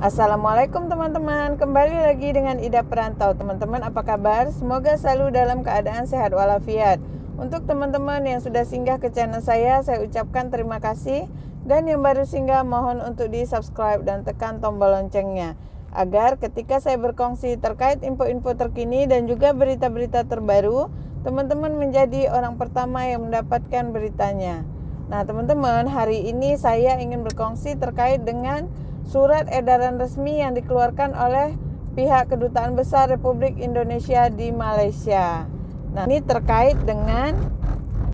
Assalamualaikum teman-teman, kembali lagi dengan Ida Perantau. Teman-teman apa kabar? Semoga selalu dalam keadaan sehat walafiat. Untuk teman-teman yang sudah singgah ke channel saya ucapkan terima kasih. Dan yang baru singgah mohon untuk di subscribe dan tekan tombol loncengnya, agar ketika saya berkongsi terkait info-info terkini dan juga berita-berita terbaru, teman-teman menjadi orang pertama yang mendapatkan beritanya. Nah teman-teman, hari ini saya ingin berkongsi terkait dengan surat edaran resmi yang dikeluarkan oleh pihak Kedutaan Besar Republik Indonesia di Malaysia. Nah, ini terkait dengan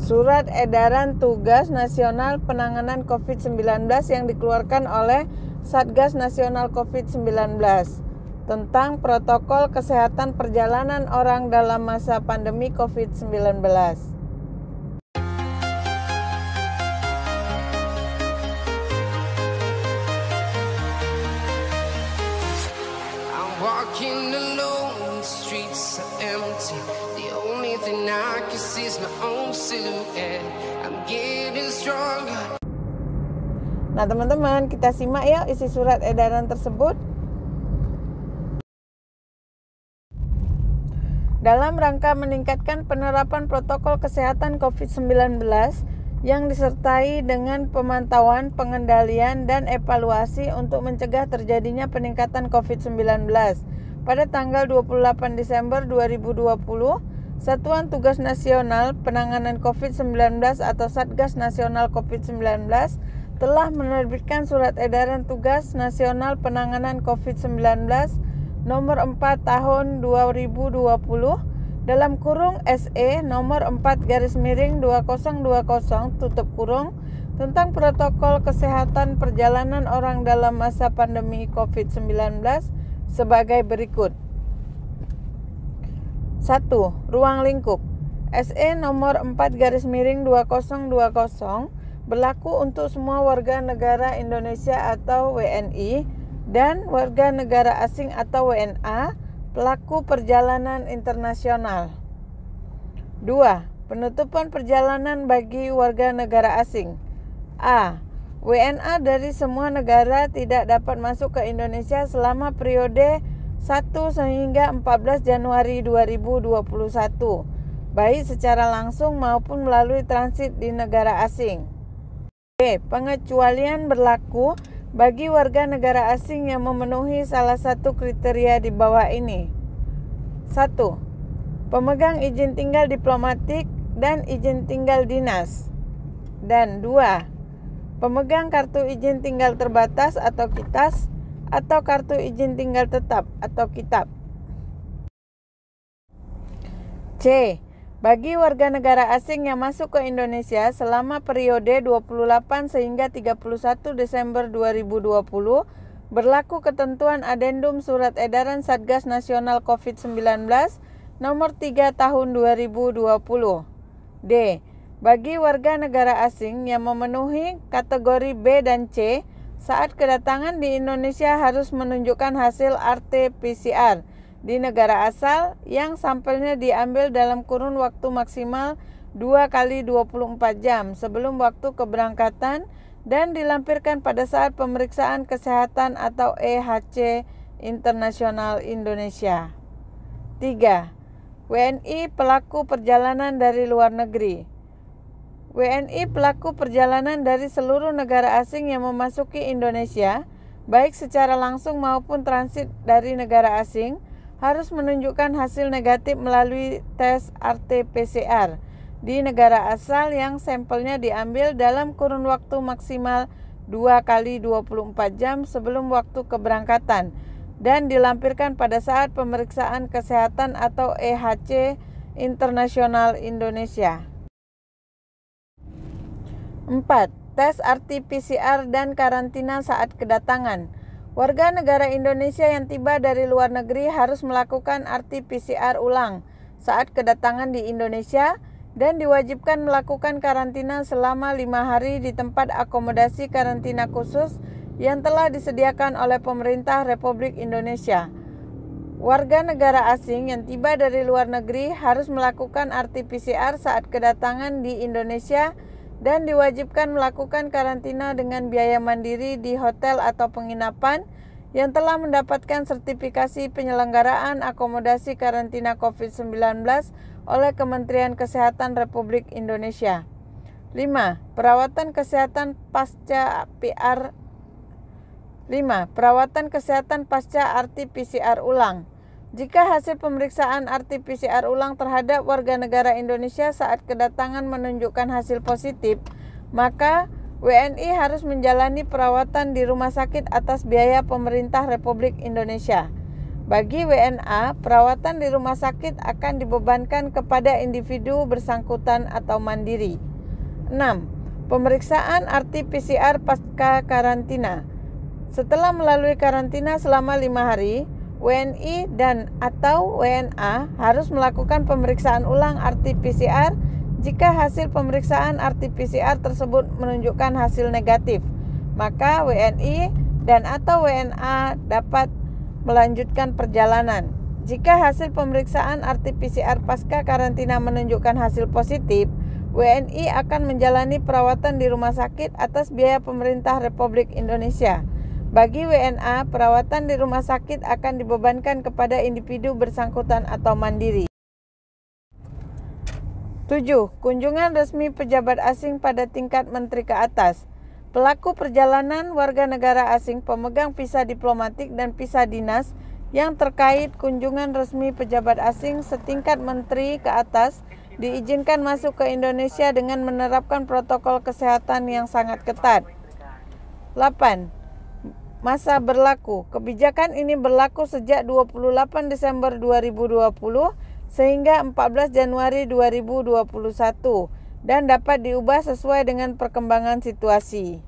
surat edaran Tugas Nasional Penanganan COVID-19 yang dikeluarkan oleh Satgas Nasional COVID-19 tentang protokol kesehatan perjalanan orang dalam masa pandemi COVID-19. Walking alone, the streets are empty. The only thing I can see is my own silhouette. I'm getting stronger. Nah teman-teman, kita simak ya isi surat edaran tersebut. Dalam rangka meningkatkan penerapan protokol kesehatan COVID-19 yang disertai dengan pemantauan, pengendalian, dan evaluasi untuk mencegah terjadinya peningkatan COVID-19. Pada tanggal 28 Desember 2020, Satuan Tugas Nasional Penanganan COVID-19 atau Satgas Nasional COVID-19 telah menerbitkan Surat Edaran Tugas Nasional Penanganan COVID-19 nomor 4 tahun 2020 dalam kurung SE nomor 4/2020 tutup kurung tentang protokol kesehatan perjalanan orang dalam masa pandemi COVID-19 sebagai berikut. 1. Ruang lingkup SE nomor 4/2020 berlaku untuk semua warga negara Indonesia atau WNI dan warga negara asing atau WNA pelaku perjalanan internasional. 2. Penutupan perjalanan bagi warga negara asing. A. WNA dari semua negara tidak dapat masuk ke Indonesia selama periode 1 hingga 14 Januari 2021, baik secara langsung maupun melalui transit di negara asing. B. Pengecualian berlaku bagi warga negara asing yang memenuhi salah satu kriteria di bawah ini. 1. Pemegang izin tinggal diplomatik dan izin tinggal dinas. Dan 2. Pemegang kartu izin tinggal terbatas atau KITAS atau kartu izin tinggal tetap atau KITAP. C. Bagi warga negara asing yang masuk ke Indonesia selama periode 28 sehingga 31 Desember 2020 berlaku ketentuan adendum Surat Edaran Satgas Nasional COVID-19 nomor 3 tahun 2020. D. Bagi warga negara asing yang memenuhi kategori B dan C saat kedatangan di Indonesia harus menunjukkan hasil RT-PCR di negara asal yang sampelnya diambil dalam kurun waktu maksimal 2 kali 24 jam sebelum waktu keberangkatan dan dilampirkan pada saat pemeriksaan kesehatan atau EHC Internasional Indonesia. 3. WNI pelaku perjalanan dari luar negeri. WNI pelaku perjalanan dari seluruh negara asing yang memasuki Indonesia, baik secara langsung maupun transit dari negara asing, harus menunjukkan hasil negatif melalui tes RT-PCR di negara asal yang sampelnya diambil dalam kurun waktu maksimal 2 kali 24 jam sebelum waktu keberangkatan dan dilampirkan pada saat pemeriksaan kesehatan atau EHC Internasional Indonesia. 4. Tes RT-PCR dan karantina saat kedatangan. Warga negara Indonesia yang tiba dari luar negeri harus melakukan RT-PCR ulang saat kedatangan di Indonesia dan diwajibkan melakukan karantina selama 5 hari di tempat akomodasi karantina khusus yang telah disediakan oleh pemerintah Republik Indonesia. Warga negara asing yang tiba dari luar negeri harus melakukan RT-PCR saat kedatangan di Indonesia dan diwajibkan melakukan karantina dengan biaya mandiri di hotel atau penginapan yang telah mendapatkan sertifikasi penyelenggaraan akomodasi karantina COVID-19 oleh Kementerian Kesehatan Republik Indonesia. 5. Perawatan kesehatan pasca PR 5. Perawatan kesehatan pasca RT-PCR ulang. Jika hasil pemeriksaan RT-PCR ulang terhadap warga negara Indonesia saat kedatangan menunjukkan hasil positif, maka WNI harus menjalani perawatan di rumah sakit atas biaya pemerintah Republik Indonesia. Bagi WNA, perawatan di rumah sakit akan dibebankan kepada individu bersangkutan atau mandiri. 6. Pemeriksaan RT-PCR pasca karantina. Setelah melalui karantina selama 5 hari, WNI dan atau WNA harus melakukan pemeriksaan ulang RT-PCR jika hasil pemeriksaan RT-PCR tersebut menunjukkan hasil negatif. Maka WNI dan atau WNA dapat melanjutkan perjalanan. Jika hasil pemeriksaan RT-PCR pasca karantina menunjukkan hasil positif, WNI akan menjalani perawatan di rumah sakit atas biaya pemerintah Republik Indonesia. Bagi WNA, perawatan di rumah sakit akan dibebankan kepada individu bersangkutan atau mandiri. 7. Kunjungan resmi pejabat asing pada tingkat menteri ke atas. Pelaku perjalanan warga negara asing, pemegang visa diplomatik dan visa dinas yang terkait kunjungan resmi pejabat asing setingkat menteri ke atas diizinkan masuk ke Indonesia dengan menerapkan protokol kesehatan yang sangat ketat. 8. Masa berlaku. Kebijakan ini berlaku sejak 28 Desember 2020 sehingga 14 Januari 2021 dan dapat diubah sesuai dengan perkembangan situasi.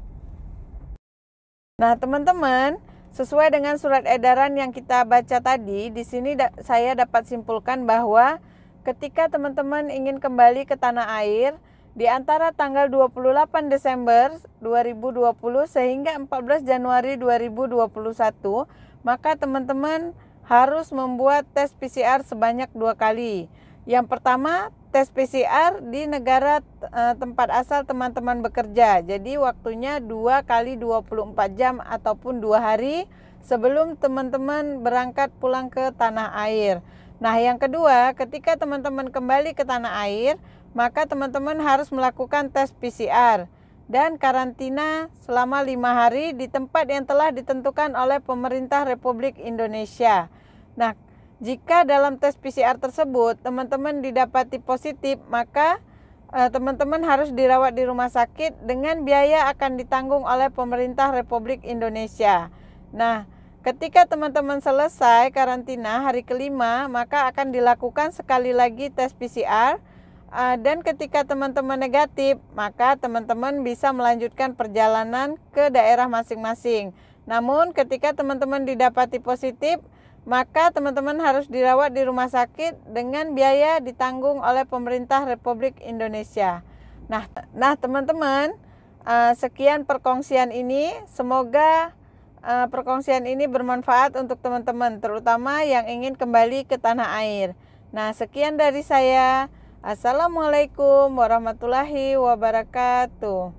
Nah, teman-teman, sesuai dengan surat edaran yang kita baca tadi, di sini saya dapat simpulkan bahwa ketika teman-teman ingin kembali ke tanah air di antara tanggal 28 Desember 2020 sehingga 14 Januari 2021, maka teman-teman harus membuat tes PCR sebanyak 2 kali. Yang pertama, tes PCR di negara tempat asal teman-teman bekerja. Jadi waktunya 2 kali 24 jam ataupun 2 hari sebelum teman-teman berangkat pulang ke tanah air. Nah, yang kedua, ketika teman-teman kembali ke tanah air, maka teman-teman harus melakukan tes PCR dan karantina selama 5 hari di tempat yang telah ditentukan oleh pemerintah Republik Indonesia. Nah, jika dalam tes PCR tersebut teman-teman didapati positif, maka teman-teman harus dirawat di rumah sakit dengan biaya akan ditanggung oleh pemerintah Republik Indonesia. Nah, ketika teman-teman selesai karantina hari kelima, maka akan dilakukan sekali lagi tes PCR. Dan ketika teman-teman negatif, maka teman-teman bisa melanjutkan perjalanan ke daerah masing-masing. Namun ketika teman-teman didapati positif, maka teman-teman harus dirawat di rumah sakit dengan biaya ditanggung oleh pemerintah Republik Indonesia. Nah teman-teman, sekian perkongsian ini. Semoga perkongsian ini bermanfaat untuk teman-teman, terutama yang ingin kembali ke tanah air. Nah, sekian dari saya. Assalamualaikum warahmatullahi wabarakatuh.